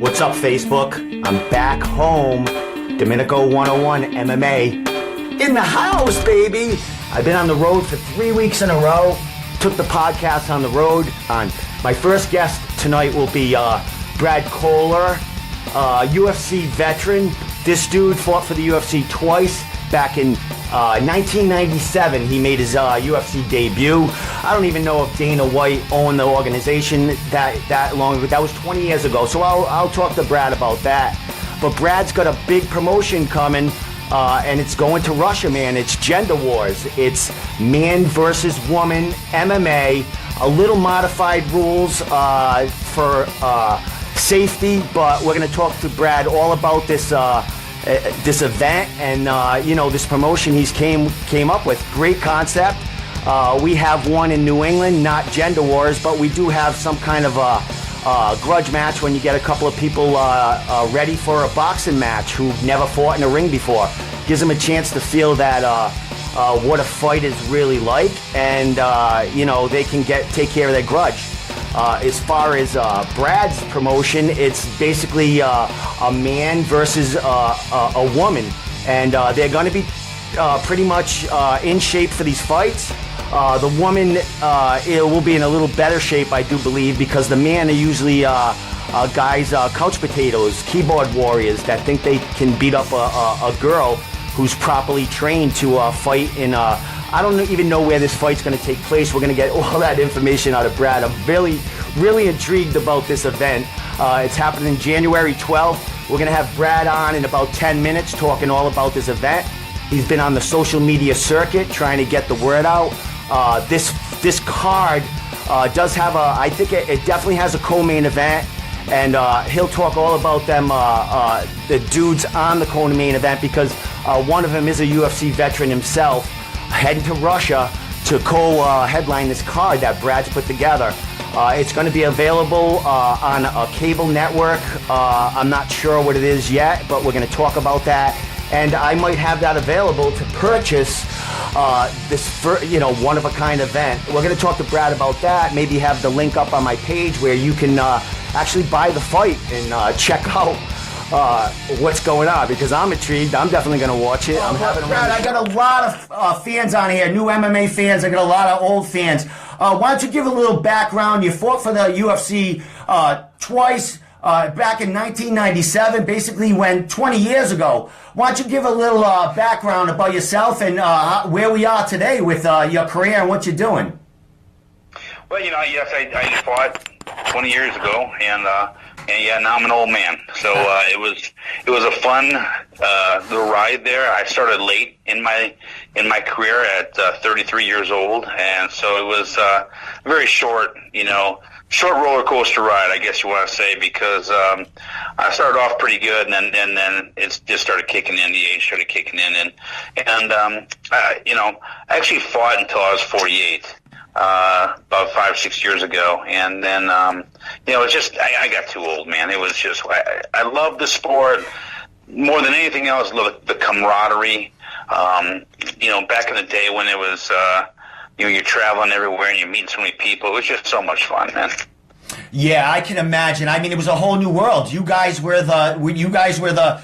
What's up, Facebook? I'm back home. Domenico 101 MMA in the house, baby. I've been on the road for 3 weeks in a row. Took the podcast on the road. My first guest tonight will be Brad Kohler, UFC veteran. This dude fought for the UFC twice. Back in 1997, he made his UFC debut. I don't even know if Dana White owned the organization that long, but that was 20 years ago. So I'll talk to Brad about that. But Brad's got a big promotion coming, and it's going to Russia, man. It's gender wars. It's man versus woman MMA. A little modified rules for safety, but we're going to talk to Brad all about this event and this promotion he's came up with. Great concept. We have one in New England, not gender wars, but we do have some kind of a grudge match when you get a couple of people ready for a boxing match who've never fought in a ring before. Gives them a chance to feel that what a fight is really like, and they can take care of their grudge. As far as Brad's promotion, it's basically a man versus a woman, and they're going to be pretty much in shape for these fights. The woman will be in a little better shape, I do believe, because the man are usually guys, couch potatoes, keyboard warriors that think they can beat up a girl who's properly trained to fight in I don't even know where this fight's going to take place. We're going to get all that information out of Brad. I'm really, really intrigued about this event. It's happening January 12th. We're going to have Brad on in about 10 minutes talking all about this event. He's been on the social media circuit trying to get the word out. This card does have I think it definitely has a co-main event, and he'll talk all about them, the dudes on the co-main event, because one of them is a UFC veteran himself, heading to Russia to co-headline this card that Brad's put together. It's going to be available on a cable network. I'm not sure what it is yet, but we're going to talk about that. And I might have that available to purchase this one-of-a-kind event. We're going to talk to Brad about that, maybe have the link up on my page where you can actually buy the fight and check out what's going on, because I'm intrigued. I'm definitely going to watch it. Brad, I got a lot of fans on here, new MMA fans. I got a lot of old fans. Why don't you give a little background? You fought for the UFC twice back in 1997, basically 20 years ago. Why don't you give a little background about yourself and where we are today with your career and what you're doing? Well, yes, I fought 20 years ago, and now I'm an old man. So it was a fun little ride there. I started late in my career at 33 years old, and so it was very short, short roller coaster ride, I guess you want to say, because I started off pretty good, and then it just started kicking in. The age started kicking in, and I actually fought until I was 48. About 5-6 years ago, and then it's just I got too old, man. It was just I love the sport more than anything else. Love the camaraderie. Back in the day when it was you're traveling everywhere and you're meeting so many people. It was just so much fun, man. Yeah, I can imagine. I mean, it was a whole new world. You guys were the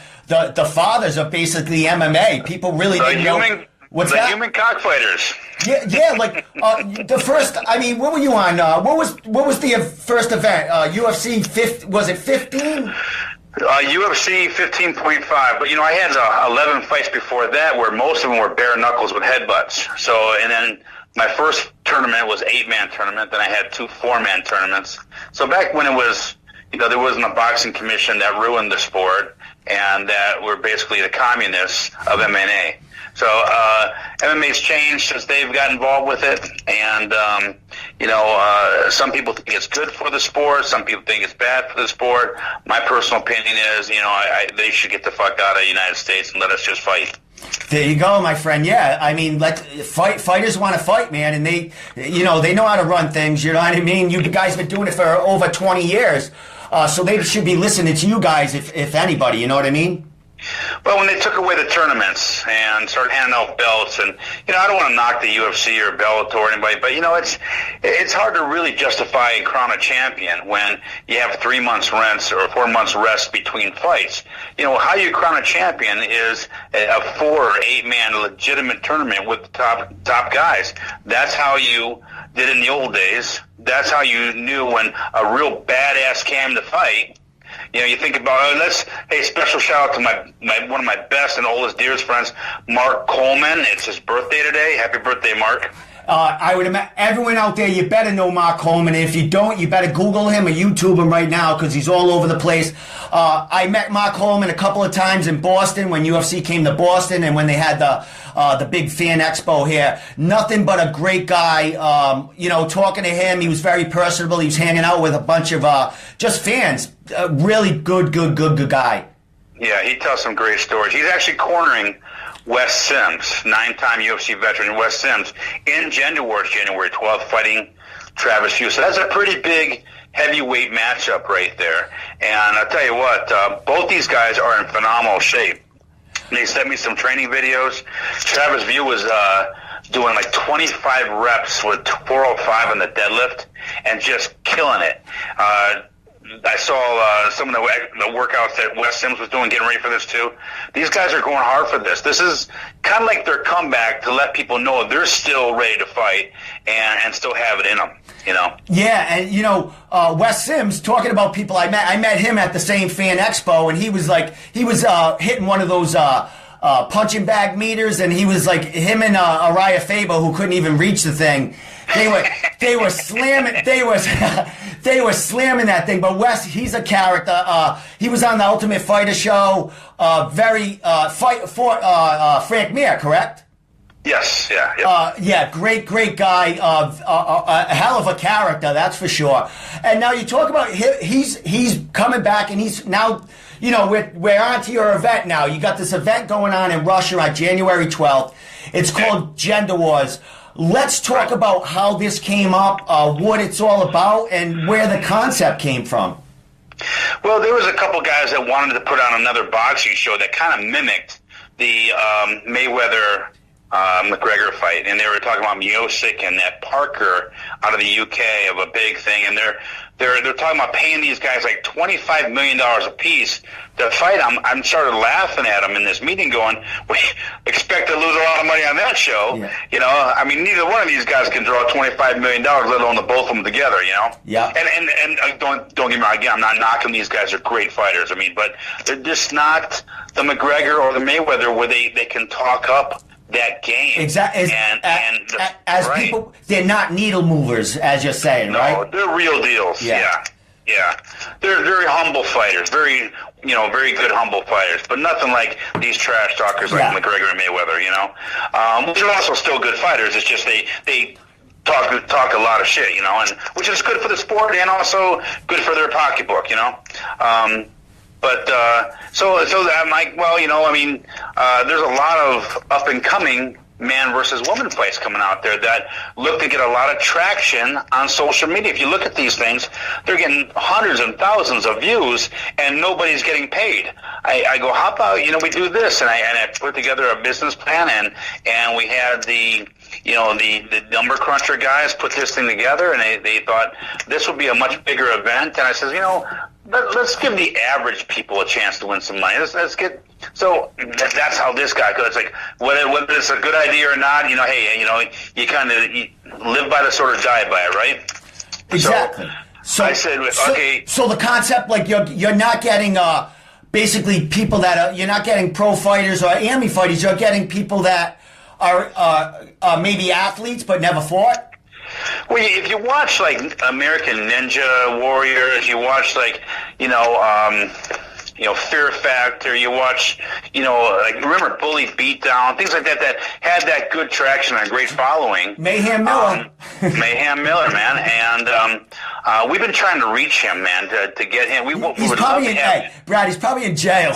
fathers of basically MMA. People really didn't know. What's that? Human cockfighters. Yeah, like the first. I mean, what were you on? What was the first event? UFC 15? Was it 15? UFC 15.5. But I had 11 fights before that, where most of them were bare knuckles with headbutts. So, and then my first tournament was 8-man tournament. Then I had 2 4-man tournaments. So back when it was, there wasn't a boxing commission that ruined the sport, and that were basically the communists of MMA. So MMA's changed since they've got involved with it, and some people think it's good for the sport, some people think it's bad for the sport. My personal opinion is, they should get the fuck out of the United States and let us just fight. There you go, my friend. Yeah, I mean, fighters want to fight, man, and they know how to run things. You know what I mean? You guys have been doing it for over 20 years, so they should be listening to you guys, if anybody. You know what I mean? Well, when they took away the tournaments and started handing out belts, and I don't want to knock the UFC or Bellator or anybody, but it's hard to really justify and crown a champion when you have 3 months rest or 4 months rest between fights. How you crown a champion is a 4 or 8 man legitimate tournament with the top guys. That's how you did in the old days. That's how you knew when a real badass came to fight. You think about special shout out to my one of my best and oldest, dearest friends, Mark Coleman. It's his birthday today. Happy birthday, Mark. I would imagine everyone out there, you better know Mark Coleman. And if you don't, you better Google him or YouTube him right now because he's all over the place. I met Mark Coleman a couple of times in Boston when UFC came to Boston and when they had the big fan expo here. Nothing but a great guy. Talking to him, he was very personable. He was hanging out with a bunch of just fans. Really good guy. Yeah, he tells some great stories. He's actually cornering Wes Sims, 9-time UFC veteran Wes Sims, in Gender Wars January 12th, fighting Travis Hughes. So that's a pretty big heavyweight matchup right there. And I'll tell you what, both these guys are in phenomenal shape. They sent me some training videos. Travis Hughes was doing like 25 reps with 405 on the deadlift and just killing it. I saw some of the workouts that Wes Sims was doing, getting ready for this too. These guys are going hard for this. This is kind of like their comeback to let people know they're still ready to fight and still have it in them. Yeah, and Wes Sims, talking about people I met him at the same fan expo, and he was hitting one of those punching bag meters, and he was like him and Araya Faber, who couldn't even reach the thing. They were slamming. They were slamming that thing. But Wes, he's a character. He was on the Ultimate Fighter show. Fight for Frank Mir, correct? Yes. Yeah. Great guy. A hell of a character, that's for sure. And now you talk about he's coming back, and he's now. We're on to your event now. You got this event going on in Russia on January 12th. It's called Gender Wars. Let's talk about how this came up, what it's all about, and where the concept came from. Well, there was a couple guys that wanted to put on another boxing show that kind of mimicked the Mayweather McGregor fight, and they were talking about Miocic and that Parker out of the UK of a big thing, and they're talking about paying these guys like $25 million a piece to fight. I started laughing at them in this meeting, going, "We expect to lose a lot of money on that show." Yeah. Neither one of these guys can draw $25 million, let alone the both of them together. Yeah. And don't get me wrong. Again, I'm not knocking these guys. Are great fighters. But they're just not the McGregor or the Mayweather where they can talk up that game. Exactly. As right. People, they're not needle movers, as you're saying, right? No, they're real deals. Yeah. They're very humble fighters, very good humble fighters, but nothing like these trash talkers like McGregor and Mayweather, which are also still good fighters. It's just they talk a lot of shit, and which is good for the sport and also good for their pocketbook, So I'm like, there's a lot of up and coming man versus woman fights coming out there that look to get a lot of traction on social media. If you look at these things, they're getting hundreds and thousands of views, and nobody's getting paid. I go, how about we do this, and I put together a business plan, and we had the number cruncher guys put this thing together, and they thought this would be a much bigger event, and I says, let's give the average people a chance to win some money. Let's get. So that's how this guy goes. It's like whether it's a good idea or not, you kind of live by the sword or die by it, right? Exactly. So I said, okay. So the concept, like you're not getting basically people that you're not getting pro fighters or AMI fighters. You're getting people that are maybe athletes but never fought. Well, if you watch like American Ninja Warriors, you watch like Fear Factor, you watch remember Bully Beatdown, things like that had that good traction and a great following. Mayhem Miller, man, and we've been trying to reach him, man, to get him. He's probably in jail.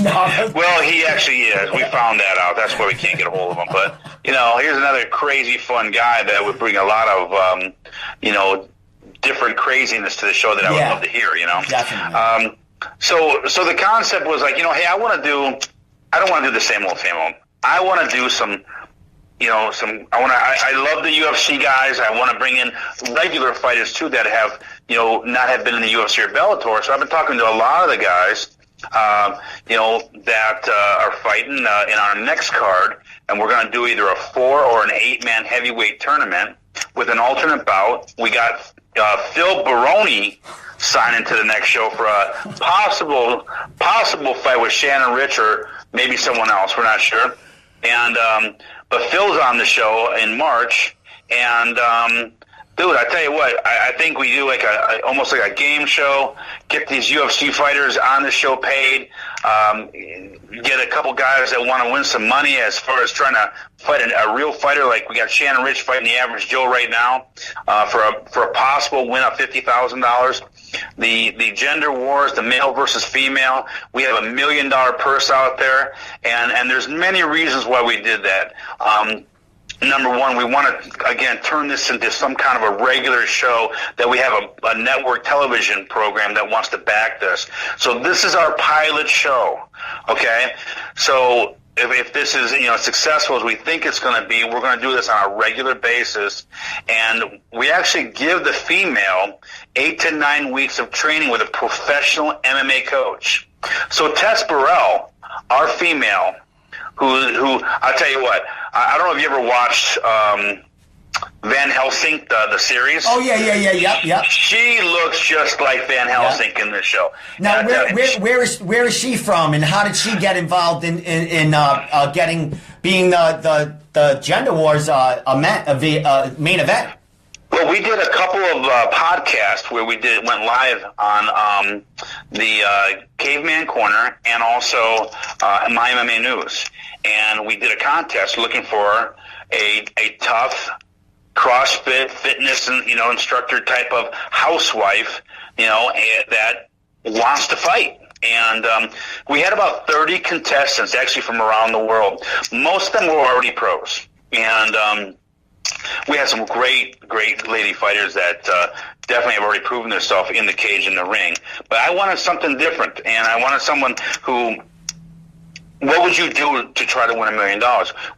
No. Well, he actually is. We found that out. That's why we can't get a hold of him. But here's another crazy fun guy that would bring a lot of different craziness to the show that I would love to hear. Definitely. So the concept was like, hey, I don't want to do the same old. I want to do some, I love the UFC guys. I want to bring in regular fighters too that have, not have been in the UFC or Bellator. So I've been talking to a lot of the guys, that are fighting in our next card, and we're going to do either a 4 or an 8-man heavyweight tournament with an alternate bout. We got Phil Baroni signing to the next show for a possible fight with Shannon Rich or maybe someone else. We're not sure. And but Phil's on the show in March, and dude, I tell you what, I think we do like almost like a game show. Get these UFC fighters on the show paid. Get a couple guys that want to win some money as far as trying to fight a real fighter. Like we got Shannon Rich fighting the average Joe right now for a possible win of $50,000. The gender wars, the male versus female. We have $1 million purse out there, and there's many reasons why we did that. Number one, we want to, again, turn this into some kind of a regular show that we have a network television program that wants to back this. So this is our pilot show, okay? So if this is, successful as we think it's going to be, we're going to do this on a regular basis. And we actually give the female 8 to 9 weeks of training with a professional MMA coach. So Tess Burrell, our female, who I'll tell you what, I don't know if you ever watched Van Helsing, the series. Oh, yeah. She looks just like Van Helsing in this show. Now, where is she from, and how did she get involved in being the Gender Wars main event? Well, we did a couple of podcasts where went live on the Caveman Corner and also My MMA News, and we did a contest looking for a tough CrossFit fitness and instructor type of housewife, that wants to fight. And we had about 30 contestants actually from around the world. Most of them were already pros, and we had some great lady fighters that definitely have already proven themselves in the cage, in the ring. But I wanted something different, and I wanted someone who, what would you do to try to win $1 million?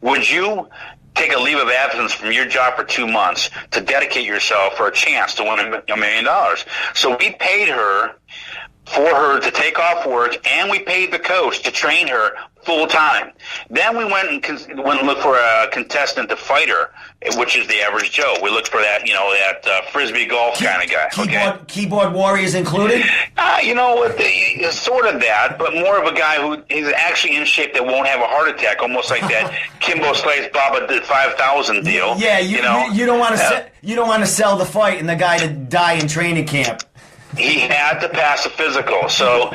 Would you take a leave of absence from your job for 2 months to dedicate yourself for a chance to win $1 million? So we paid her for her to take off work, and we paid the coach to train her full time. Then we went and looked for a contestant to fight her, which is the average Joe. We looked for that, that frisbee golf kind of guy. Keyboard warriors included? Sort of that, but more of a guy who is actually in shape that won't have a heart attack, almost like that Kimbo Slice Baba 5,000 deal. Yeah, you don't want to you don't want to sell the fight and the guy to die in training camp. He had to pass a physical, so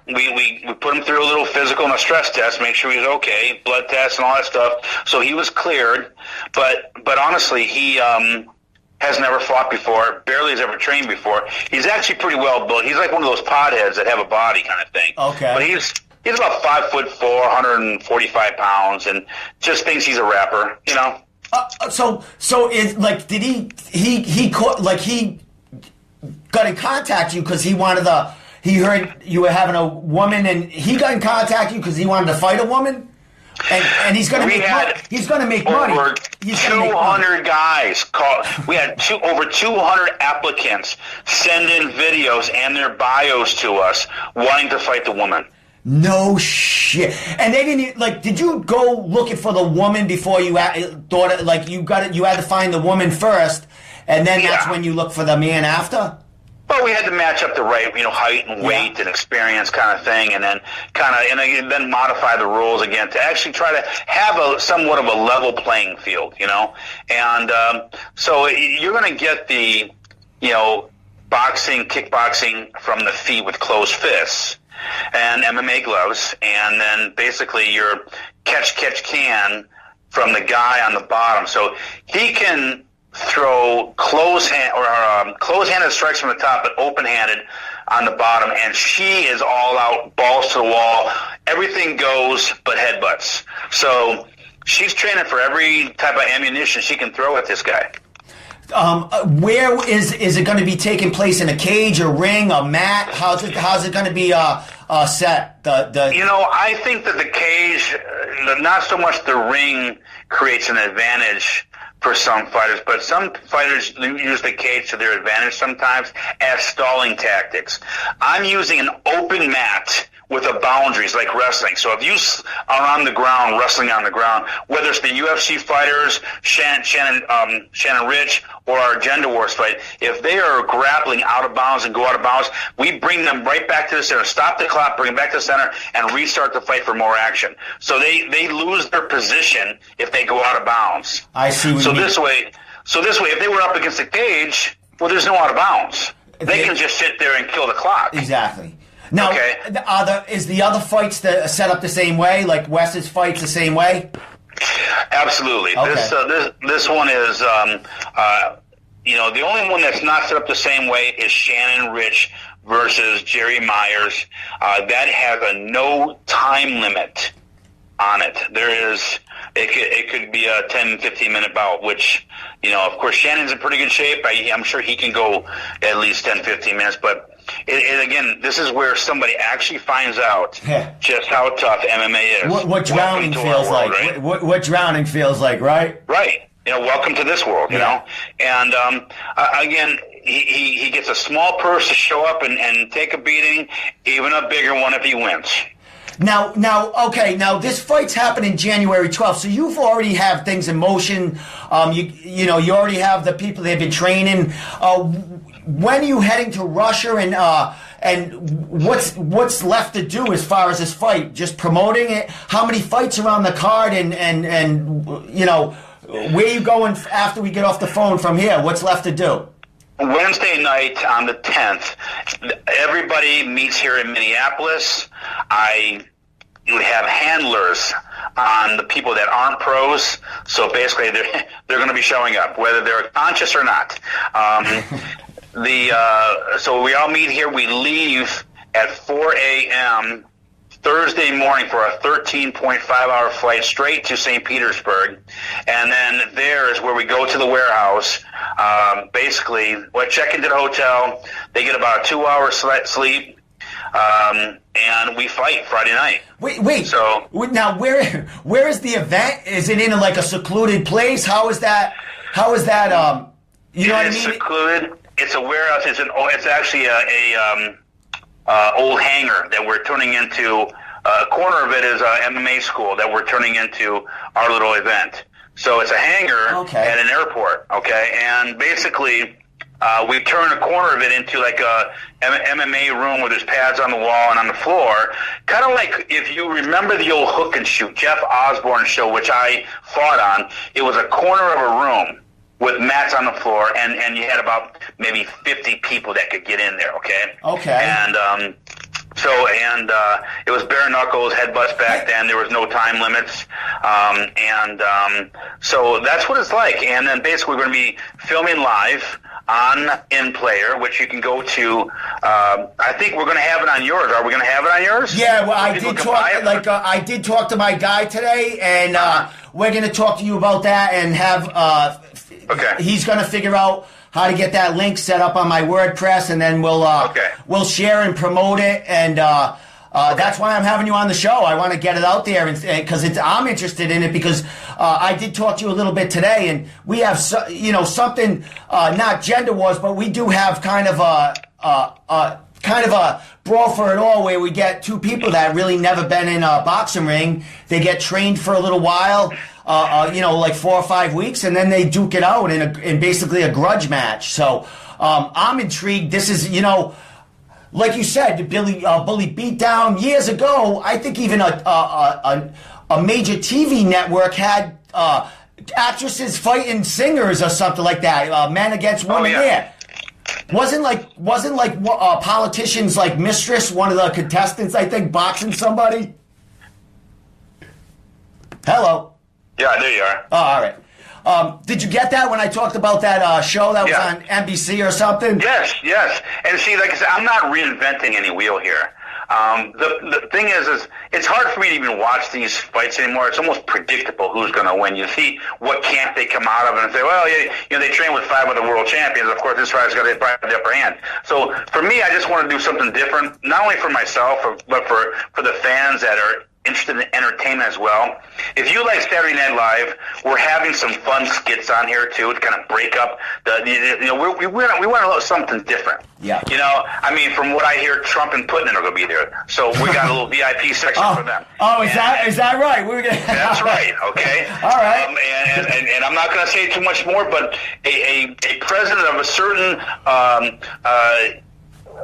we put him through a little physical and a stress test, make sure he's okay, blood test and all that stuff. So he was cleared, but honestly, he has never fought before, barely has ever trained before. He's actually pretty well built. He's like one of those potheads that have a body kind of thing. Okay, but he's about 5'4", 145 pounds, and just thinks he's a rapper, So is like, did he got in contact with you because he heard you were having a woman, and he got in contact with you because he wanted to fight a woman, and he's going to make money. He's going to make money. Over 200 guys called. We had over 200 applicants send in videos and their bios to us wanting to fight the woman. No shit. And they didn't did you go looking for the woman before you thought you had to find the woman first, and then that's when you look for the man after? Well, we had to match up the right, height and weight and experience kind of thing, and then then modify the rules again to actually try to have somewhat of a level playing field, And so you're going to get the, kickboxing from the feet with closed fists and MMA gloves, and then basically your catch from the guy on the bottom. So he can throw close-handed strikes from the top, but open-handed on the bottom, and she is all out, balls to the wall. Everything goes but headbutts. So she's training for every type of ammunition she can throw at this guy. Where is it going to be taking place? In a cage, a ring, a mat? How's it going to be set? I think that the cage, not so much the ring, creates an advantage for some fighters, but some fighters use the cage to their advantage sometimes as stalling tactics. I'm using an open mat with a boundaries like wrestling. So if you are on the ground, wrestling on the ground, whether it's the UFC fighters, Shannon Rich, or our Gender Wars fight, if they are grappling out of bounds and go out of bounds, we bring them right back to the center, stop the clock, bring them back to the center, and restart the fight for more action. So they lose their position if they go out of bounds. I see what you mean. This way, if they were up against the cage, well, there's no out of bounds. They can just sit there and kill the clock. Exactly. Now, is the other fights set up the same way? Like Wes's fights the same way? Absolutely. Okay. This one is, the only one that's not set up the same way is Shannon Rich versus Jerry Myers. That has a no time limit on it. It could be a 10, 15-minute bout, which, of course, Shannon's in pretty good shape. I'm sure he can go at least 10, 15 minutes, but again, this is where somebody actually finds out just how tough MMA is. What drowning feels like. Right? What drowning feels like, right? Right. Welcome to this world, you know. And again, he gets a small purse to show up and take a beating, even a bigger one if he wins. Now, this fight's happening January 12th, so you've already have things in motion. You already have the people they've been training. When are you heading to Russia, and what's left to do as far as this fight? Just promoting it? How many fights are on the card, and where are you going after we get off the phone from here? What's left to do? Wednesday night on the 10th, everybody meets here in Minneapolis. You have handlers on the people that aren't pros, so basically they're going to be showing up, whether they're conscious or not. So we all meet here. We leave at 4 a.m. Thursday morning for a 13.5-hour flight straight to St. Petersburg. And then there is where we go to the warehouse. Basically, we check into the hotel. They get about a 2-hour sleep. And we fight Friday night. Wait. So now, where is the event? Is it in like a secluded place? How is that? You know what I mean? It's secluded. It's a warehouse. It's actually a old hangar that we're turning into. A corner of it is a MMA school that we're turning into our little event. So it's a hangar at an airport. Okay, and basically. We turn a corner of it into like a MMA room where there's pads on the wall and on the floor. Kind of like if you remember the old Hook and Shoot, Jeff Osborne show, which I fought on. It was a corner of a room with mats on the floor, and you had about maybe 50 people that could get in there, okay? And it was bare knuckles, headbutts back then. There was no time limits. So that's what it's like. And then basically we're going to be filming live on InPlayer, which you can go to. I think we're going to have it on yours. Are we going to have it on yours? Yeah, well, I did talk to my guy today, and we're going to talk to you about that and have. He's going to figure out how to get that link set up on my WordPress, and then we'll share and promote it. And that's why I'm having you on the show. I want to get it out there because I'm interested in it because I did talk to you a little bit today, and we have something not gender wars, but we do have kind of a brawl for it all where we get two people that really never been in a boxing ring. They get trained for a little while, like 4 or 5 weeks, and then they duke it out in basically a grudge match. So I'm intrigued. This is, like you said, the Bully Beatdown years ago. I think even a major TV network had actresses fighting singers or something like that. Men against women. Yeah. Wasn't like politicians like Mistress, one of the contestants, I think, boxing somebody. Hello. Yeah, there you are. Oh, all right. Did you get that when I talked about that show that was on NBC or something? Yes. And see, like I said, I'm not reinventing any wheel here. The thing is it's hard for me to even watch these fights anymore. It's almost predictable who's going to win. You see what camp they come out of and say, well, they train with 5 of the world champions. Of course, this guy's got the upper hand. So for me, I just want to do something different, not only for myself, but for the fans that are interested in entertainment as well. If you like Saturday Night Live, we're having some fun skits on here too to kind of break up we want something different. Yeah. I mean, from what I hear, Trump and Putin are going to be there, so we got a little VIP section for them. Oh, is that right? That's right. Okay. All right. And I'm not going to say too much more, but a president of a certain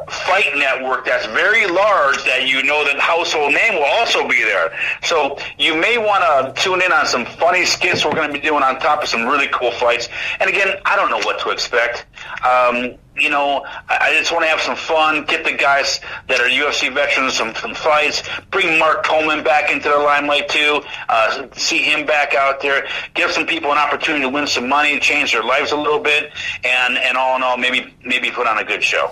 fight network that's very large that that household name will also be there. So you may want to tune in on some funny skits we're going to be doing on top of some really cool fights. And again, I don't know what to expect. I just want to have some fun, get the guys that are UFC veterans some fights, bring Mark Coleman back into the limelight too, see him back out there, give some people an opportunity to win some money, change their lives a little bit, and all in all, maybe put on a good show,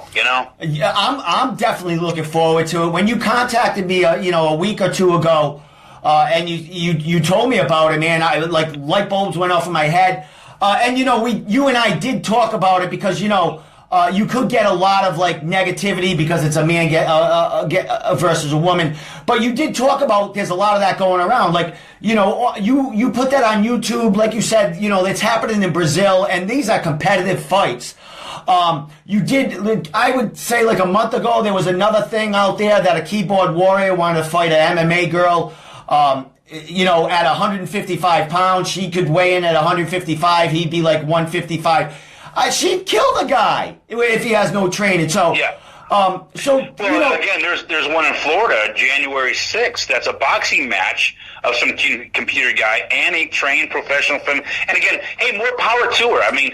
Yeah, I'm definitely looking forward to it. When you contacted me, a week or two ago, and you told me about it, man, I light bulbs went off in my head. And you and I did talk about it because you could get a lot of negativity because it's a man versus a woman. But you did talk about there's a lot of that going around. You put that on YouTube, like you said. It's happening in Brazil, and these are competitive fights. You did, I would say a month ago, there was another thing out there that a keyboard warrior wanted to fight an MMA girl. At 155 pounds, she could weigh in at 155. He'd be 155. She'd kill the guy if he has no training. So, yeah. Again, there's one in Florida, January 6th. That's a boxing match of some computer guy and a trained professional film. And again, hey, more power to her. I mean,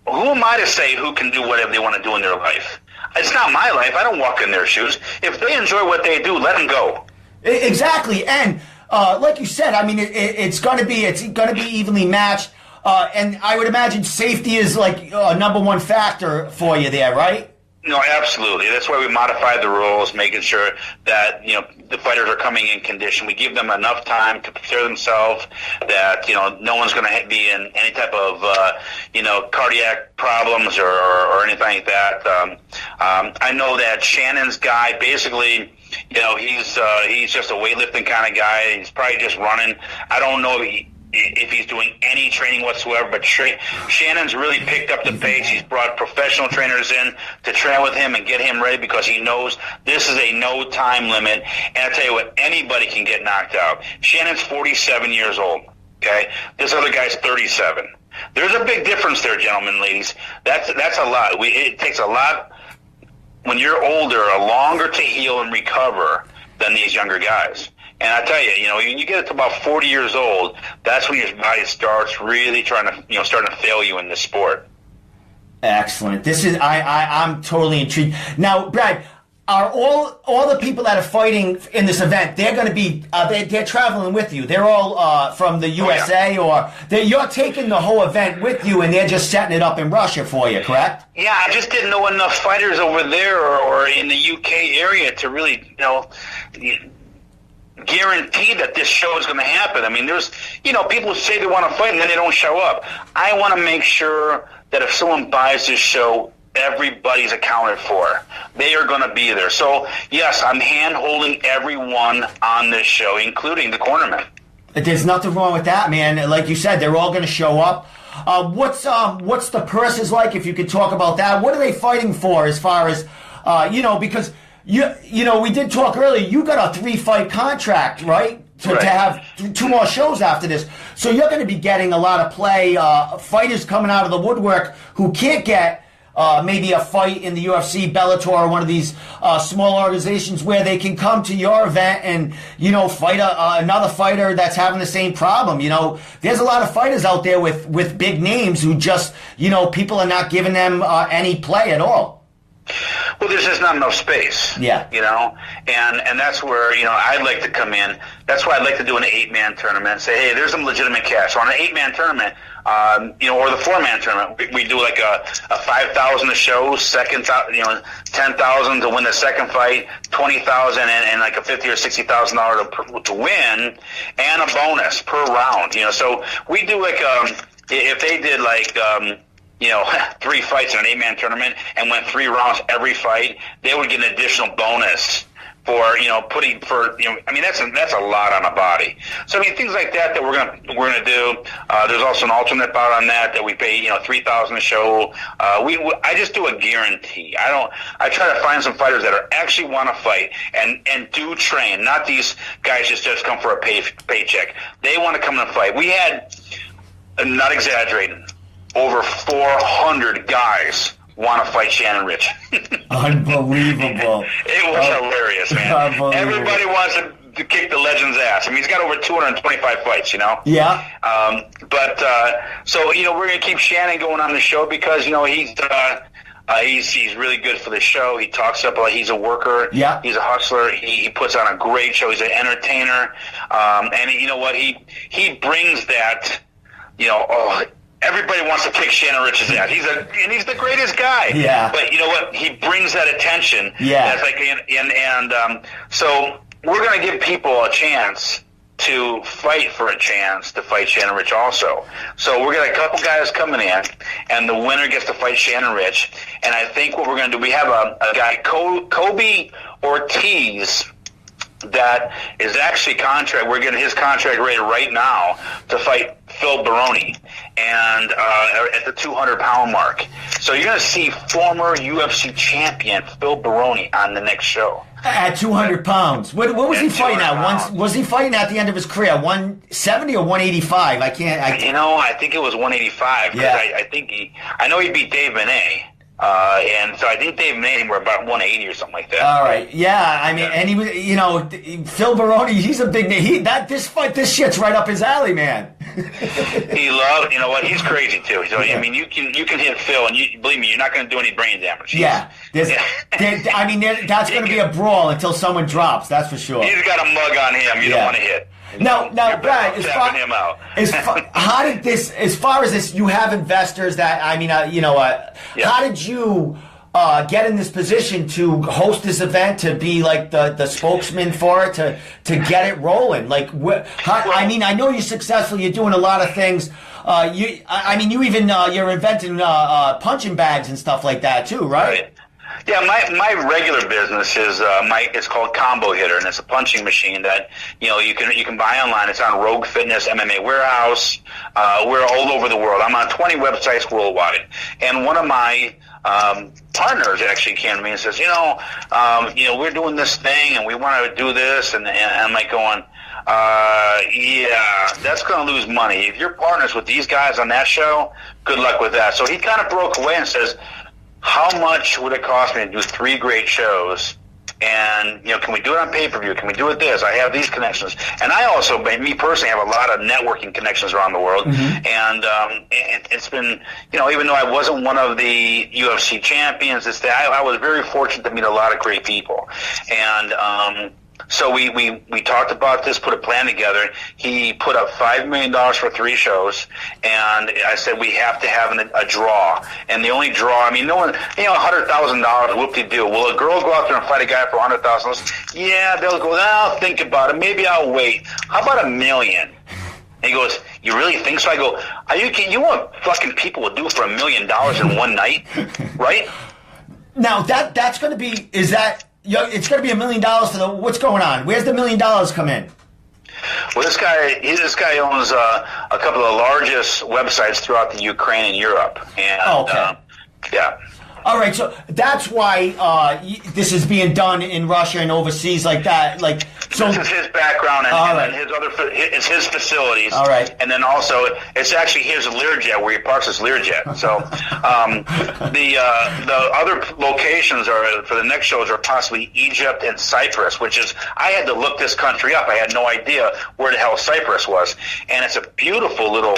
who am I to say who can do whatever they want to do in their life? It's not my life. I don't walk in their shoes. If they enjoy what they do, let them go. Exactly, and like you said, I mean, it's going to be evenly matched, and I would imagine safety is a number one factor for you there, right? No, absolutely. That's why we modified the rules, making sure that the fighters are coming in condition. We give them enough time to prepare themselves. That no one's going to be in any type of cardiac problems or anything like that. I know that Shannon's guy basically. He's just a weightlifting kind of guy. He's probably just running. I don't know if he's doing any training whatsoever, but Shannon's really picked up the pace. He's brought professional trainers in to train with him and get him ready because he knows this is a no time limit. And I tell you what, anybody can get knocked out. Shannon's 47 years old. Okay, this other guy's 37. There's a big difference there, gentlemen, ladies. That's a lot. It takes a lot. When you're older, longer to heal and recover than these younger guys. And I tell you, you get to about 40 years old, that's when your body starts really starting to fail you in this sport. Excellent. This is I'm totally intrigued. Now, Brad, are all the people that are fighting in this event? They're going to be they're traveling with you. They're all from the USA, or you're taking the whole event with you, and they're just setting it up in Russia for you, correct? Yeah, I just didn't know enough fighters over there or in the UK area to really guarantee that this show is going to happen. I mean, there's people who say they want to fight and then they don't show up. I want to make sure that if someone buys this show, everybody's accounted for. They are going to be there. So, yes, I'm hand-holding everyone on this show, including the cornermen. There's nothing wrong with that, man. Like you said, they're all going to show up. What's the purses like, if you could talk about that? What are they fighting for as far as, because, we did talk earlier, you got a 3-fight contract, right? To have 2 more shows after this. So you're going to be getting a lot of play, fighters coming out of the woodwork who can't get maybe a fight in the UFC, Bellator, or one of these small organizations where they can come to your event and, fight another fighter that's having the same problem. There's a lot of fighters out there with big names who just, people are not giving them any play at all. Well, there's just not enough space. Yeah. And that's where, I'd like to come in. That's why I'd like to do an 8-man tournament and say, hey, there's some legitimate cash. So on an 8-man tournament, or the 4-man tournament, we do like a $5,000 a show, second, $10,000 to win the second fight, $20,000 and like a $50,000 or $60,000 to win, and a bonus per round. So we do like if they did like 3 fights in an 8-man tournament and went 3 rounds every fight, they would get an additional bonus for that's a lot on a body. So things like that we're gonna do. There's also an alternate bout on that we pay $3,000 a show. I just do a guarantee. I try to find some fighters that are actually want to fight and do train. Not these guys just come for a paycheck. They want to come and fight. We had, not exaggerating, over 400 guys want to fight Shannon Rich. Unbelievable. It was hilarious, man. Everybody wants to kick the legend's ass. He's got over 225 fights, Yeah. So we're going to keep Shannon going on the show because, he's really good for the show. He talks up like he's a worker. Yeah. He's a hustler. He puts on a great show. He's an entertainer. And you know what? He brings that, everybody wants to kick Shannon Rich's ass. He's the greatest guy. Yeah. But you know what? He brings that attention. Yeah. That's like, so we're going to give people a chance to fight for a chance to fight Shannon Rich also. So we're got a couple guys coming in, and the winner gets to fight Shannon Rich. And I think what we're going to do, we have a guy, Kobe Ortiz, that is actually we're getting his contract ready right now to fight Phil Baroni and at the 200-pound mark. So you're going to see former UFC champion Phil Baroni on the next show. At 200 pounds. What was he fighting at? Was he fighting at the end of his career? 170 or 185? I think it was 185. Yeah. I know he beat Dave Benet. And so I think Dave made him about 180 or something like that. All right, yeah. And he was, Phil Baroni. He's a big name. This shit's right up his alley, man. He loved. You know what? He's crazy too. So yeah. You can hit Phil, and believe me, you're not going to do any brain damage. That's going to be a brawl until someone drops. That's for sure. He's got a mug on him. You don't want to hit. Now, Brad, how did this? As far as this, you have investors that How did you get in this position to host this event, to be like the spokesman for it, to get it rolling? Like, I know you're successful. You're doing a lot of things. You're inventing punching bags and stuff like that too, right? Yeah, my regular business is it's called Combo Hitter, and it's a punching machine that you can buy online. It's on Rogue Fitness, MMA Warehouse. We're all over the world. I'm on 20 websites worldwide, and one of my partners actually came to me and says, we're doing this thing and we want to do this, and I'm like going, yeah, that's going to lose money. If you're partners with these guys on that show, good luck with that. So he kind of broke away and says, how much would it cost me to do 3 great shows? And, can we do it on pay-per-view? Can we do it this? I have these connections. And I also, me personally, have a lot of networking connections around the world. Mm-hmm. And it's been, even though I wasn't one of the UFC champions, I was very fortunate to meet a lot of great people. And, so we talked about this, put a plan together. He put up $5 million for 3 shows, and I said we have to have a draw. And the only draw, no one, $100,000, whoop-de-doo. Will a girl go out there and fight a guy for $100,000? Yeah, they'll go, I'll think about it. Maybe I'll wait. How about $1 million? And he goes, you really think so? I go, are you kidding? You know what fucking people will do for $1 million in one night, right? Now that's going to be, it's going to be $1 million for what's going on? Where's the $1 million come in? Well, this guy owns a couple of the largest websites throughout the Ukraine and Europe. And, okay. Yeah. All right, so that's why this is being done in Russia and overseas like that. So this is his background and it's his facilities. All right, and then also it's actually his Learjet where he parks his Learjet. So the other locations for the next shows are possibly Egypt and Cyprus, which is, I had to look this country up. I had no idea where the hell Cyprus was, and it's a beautiful little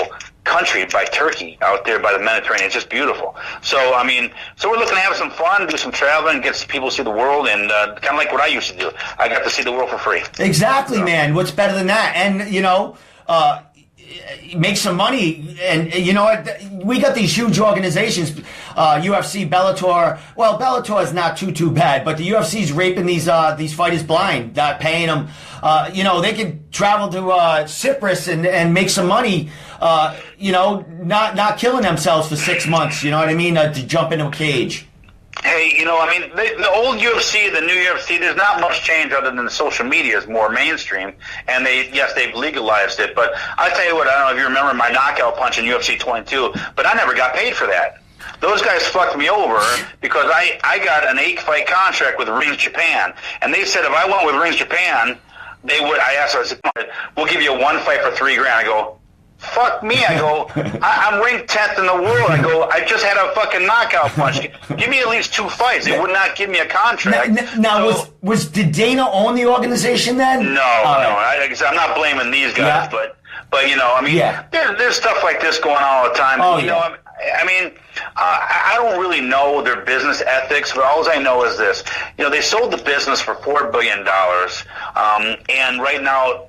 country by Turkey out there by the Mediterranean. It's just beautiful. So, I mean, so we're looking to have some fun, do some traveling, get people to see the world, and kind of like what I used to do. I got to see the world for free. Exactly, man. What's better than that? And, make some money, and you know what? We got these huge organizations, UFC, Bellator. Well, Bellator is not too bad, but the UFC's raping these fighters blind, paying them. They could travel to Cyprus and make some money. Not killing themselves for 6 months. You know what I mean? To jump into a cage. Hey, the old UFC, the new UFC, there's not much change other than the social media is more mainstream, and they've legalized it. But I tell you what, I don't know if you remember my knockout punch in UFC 22, but I never got paid for that. Those guys fucked me over because I got an 8-fight contract with Rings Japan, and they said if I went with Rings Japan, they would. I asked them, I said, we'll give you one fight for $3,000. I go, fuck me. I go, I'm ranked 10th in the world. I go, I just had a fucking knockout punch. Give me at least 2 fights. They would not give me a contract. Now, did Dana own the organization then? No. I'm not blaming these guys, but there's stuff like this going on all the time. I don't really know their business ethics, but all I know is this. They sold the business for $4 billion, and right now,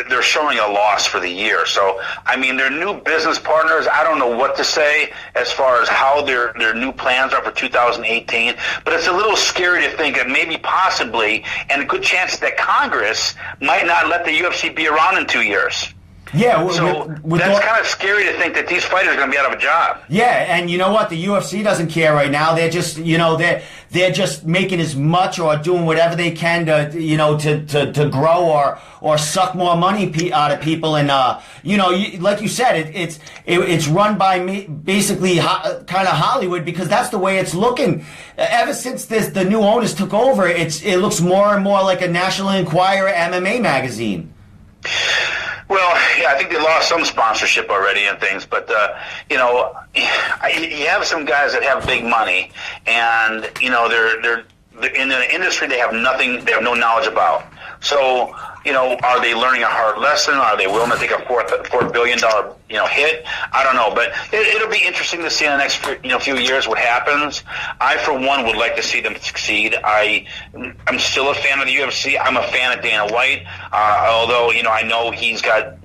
they're showing a loss for the year. So, their new business partners, I don't know what to say as far as how their new plans are for 2018, but it's a little scary to think that maybe possibly, and a good chance that Congress might not let the UFC be around in 2 years. Yeah, that's kind of scary to think that these fighters are going to be out of a job. Yeah, and you know what? The UFC doesn't care right now. They're just, they're just making as much or doing whatever they can to grow or suck more money out of people. And like you said, it's run by basically kind of Hollywood, because that's the way it's looking. Ever since the new owners took over, it looks more and more like a National Enquirer MMA magazine. Well, yeah, I think they lost some sponsorship already and things, but you have some guys that have big money, and they're in an industry they have no knowledge about. So, are they learning a hard lesson? Are they willing to take a $4 billion hit? I don't know, but it'll be interesting to see in the next few years what happens. I, for one, would like to see them succeed. I'm still a fan of the UFC. I'm a fan of Dana White, although I know he's got.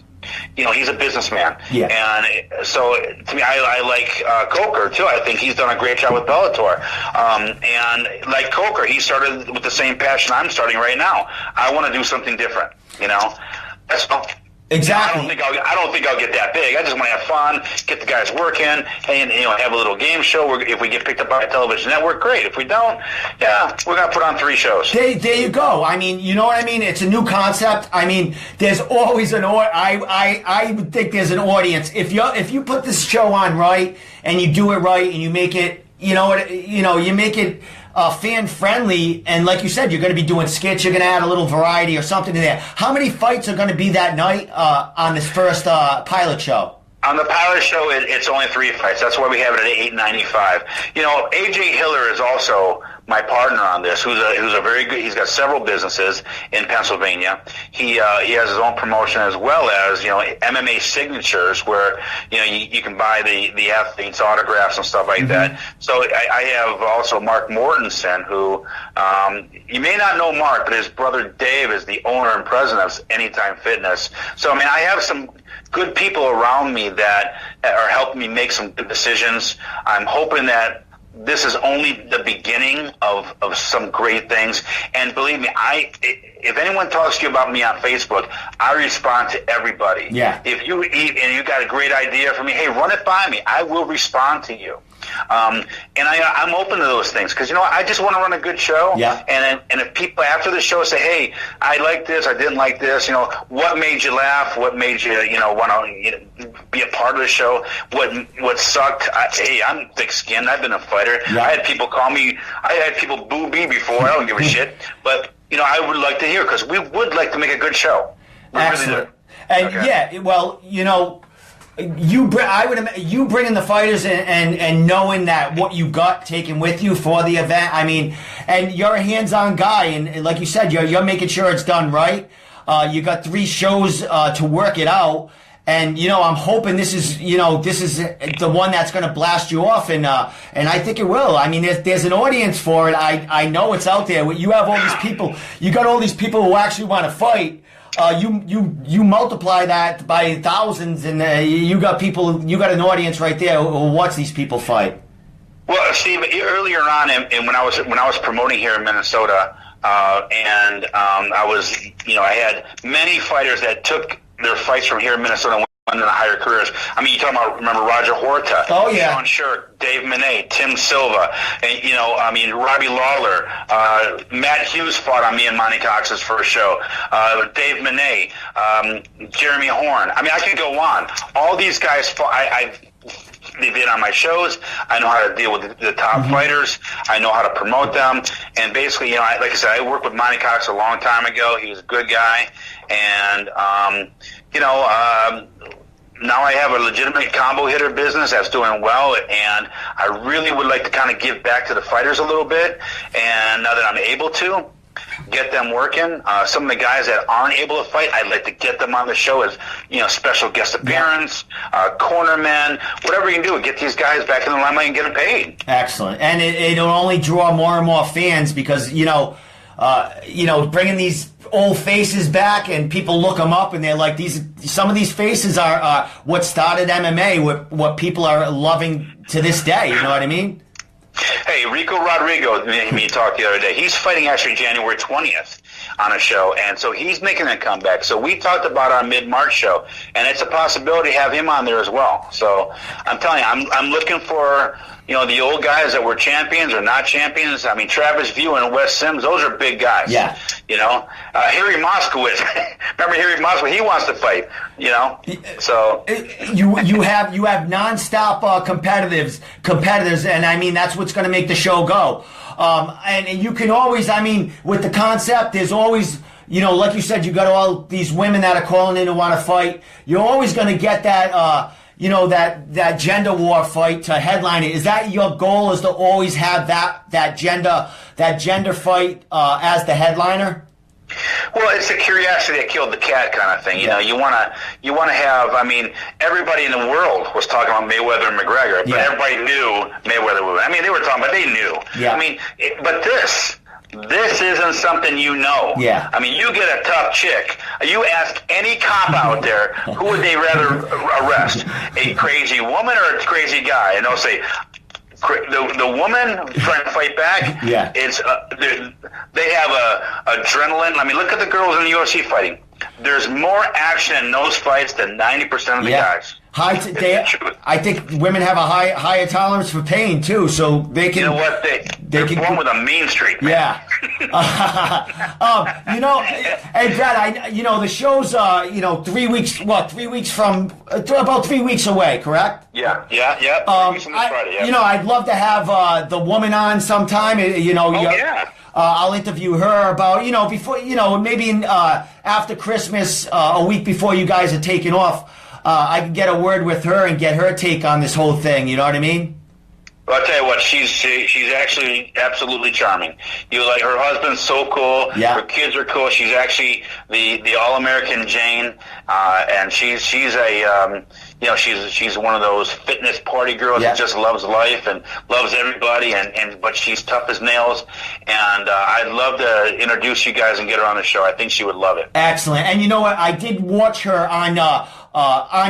He's a businessman. Yeah. And so, to me, I like Coker, too. I think he's done a great job with Bellator. And like Coker, he started with the same passion I'm starting right now. I want to do something different, That's all. Exactly. I don't think I'll get that big. I just want to have fun, get the guys working, and have a little game show. If we get picked up by a television network, great. If we don't, we're gonna put on 3 shows. There you go. You know what I mean? It's a new concept. There's always I would think there's an audience if you put this show on right and you do it right and you make it, you make it fan friendly, and like you said, you're going to be doing skits. You're going to add a little variety or something in there. How many fights are going to be that night on this first pilot show? On the pilot show, it's only 3 fights. That's why we have it at $8.95. AJ Hiller is also my partner on this, who's a very good. He's got several businesses in Pennsylvania. He has his own promotion as well as MMA signatures, where you can buy the athletes' autographs and stuff like that. So I have also Mark Mortensen, who you may not know Mark, but his brother Dave is the owner and president of Anytime Fitness. So I have some good people around me that are helping me make some good decisions. I'm hoping that this is only the beginning of some great things. And believe me, if anyone talks to you about me on Facebook, I respond to everybody. Yeah. If you eat and you got a great idea for me, hey, run it by me. I will respond to you. And I'm open to those things because, I just want to run a good show. Yeah. And if people after the show say, hey, I like this, I didn't like this, what made you laugh? What made you, want to be a part of the show? What sucked? Hey, I'm thick-skinned. I've been a fighter. Yeah. I had people call me. I had people boo me before. I don't give a shit. But, I would like to hear because we would like to make a good show. Excellent. And, yeah, well, you bringing the fighters and knowing that what you got taken with you for the event. And you're a hands-on guy, and like you said, you're making sure it's done right. You got 3 shows to work it out, And, I'm hoping this is the one that's going to blast you off, and I think it will. I mean, there's an audience for it. I know it's out there. You have all these people. You got all these people who actually want to fight. You multiply that by thousands, and you got an audience right there who watch these people fight. Well, Steve, earlier on, and when I was promoting here in Minnesota, and I had many fighters that took their fights from here in Minnesota and went into higher careers. I mean, you talking about, remember Roger Horta, Sean Shirk, Dave Monet, Tim Silva, and Robbie Lawler, Matt Hughes fought on me and Monty Cox's first show, Dave Monet, Jeremy Horn. I mean, I could go on. All these guys fought. They've been on my shows. I know how to deal with the top fighters. I know how to promote them. And basically, like I said, I worked with Monty Cox a long time ago. He was a good guy. And, now I have a legitimate combo hitter business that's doing well. And I really would like to kind of give back to the fighters a little bit. And now that I'm able to, get them working. Some of the guys that aren't able to fight, I'd like to get them on the show as, special guest appearance, cornermen, whatever you can do. Get these guys back in the limelight and get them paid. Excellent. And it'll only draw more and more fans because, bringing these old faces back and people look them up and they're like, some of these faces are what started MMA, what people are loving to this day. You know what I mean? Hey, Rico Rodrigo, me talked the other day. He's fighting actually January 20th on a show, and so he's making a comeback. So we talked about our mid-March show, and it's a possibility to have him on there as well. So I'm telling you, I'm looking for, the old guys that were champions or not champions. I mean, Travis View and Wes Sims, those are big guys. Yeah. Harry Moskowitz. Remember Harry Moskowitz? He wants to fight, So you have nonstop competitors, and I mean that's what's going to make the show go. And you can always, with the concept, there's always, like you said, you got all these women that are calling in and want to fight. You're always going to get that, that gender war fight to headline it. Is that your goal? Is to always have that gender fight as the headliner? Well, it's the curiosity that killed the cat kind of thing. You want to have. I mean, everybody in the world was talking about Mayweather and McGregor, but everybody knew Mayweather would. I mean, they were talking, but they knew. Yeah. I mean, but this isn't something Yeah. I mean, you get a tough chick. You ask any cop out there, who would they rather arrest? A crazy woman or a crazy guy? And they'll say, the woman trying to fight back, it's they have adrenaline. I mean, look at the girls in the UFC fighting. There's more action in those fights than 90% of the guys. I think women have a higher tolerance for pain too, so they can. You know what? They're born with a mean streak, man. Yeah. Hey Brad, the show's 3 weeks. What? 3 weeks from about 3 weeks away, correct? Yeah. 3 weeks from this Friday. Yeah. I'd love to have the woman on sometime. I'll interview her about before maybe after Christmas, a week before you guys are taking off. I can get a word with her and get her take on this whole thing. You know what I mean? Well, I'll tell you what, she's actually absolutely charming. Her husband's so cool. Yeah. Her kids are cool. She's actually the all-American Jane, and she's a she's one of those fitness party girls that just loves life and loves everybody, but she's tough as nails. And I'd love to introduce you guys and get her on the show. I think she would love it. Excellent. And you know what? I did watch her on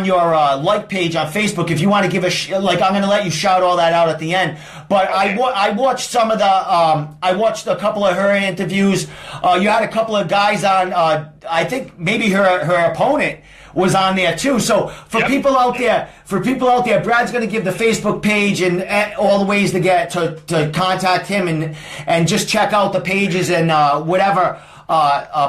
your like page on Facebook. If you want to give I'm going to let you shout all that out at the end. But okay. I watched some of the. I watched a couple of her interviews. You had a couple of guys on. I think maybe her opponent was on there too. So for people out there, Brad's going to give the Facebook page and all the ways to get to contact him and just check out the pages and whatever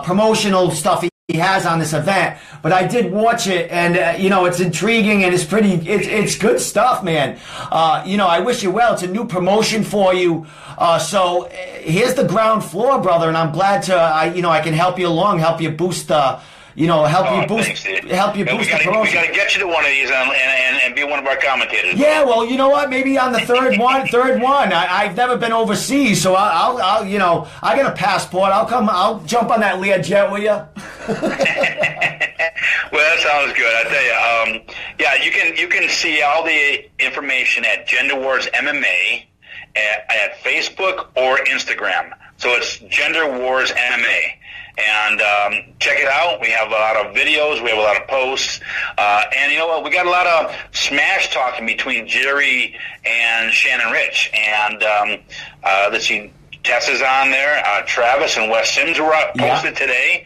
promotional stuff he has on this event. But I did watch it, and it's intriguing and it's good stuff, man. I wish you well. It's a new promotion for you. So here's the ground floor, brother, and I'm glad to I can help you along, help you boost you boost the promotion. We got to get you to one of these and be one of our commentators. Yeah, well, you know what? Maybe on the third one. I've never been overseas, so I'll I got a passport. I'll jump on that Learjet with you. Well, that sounds good. I tell you, yeah, you can see all the information at Gender Wars MMA at Facebook or Instagram. So it's Gender Wars MMA. And check it out. We have a lot of videos. We have a lot of posts. And you know what? We got a lot of smash talking between Jerry and Shannon Rich. And let's see, Tess is on there. Travis and Wes Sims were posted today.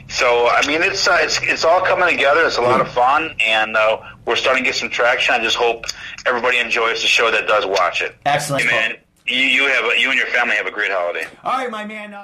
So I mean, it's all coming together. It's a lot of fun, and we're starting to get some traction. I just hope everybody enjoys the show that does watch it. Excellent. Hey, man, you and your family have a great holiday. All right, my man.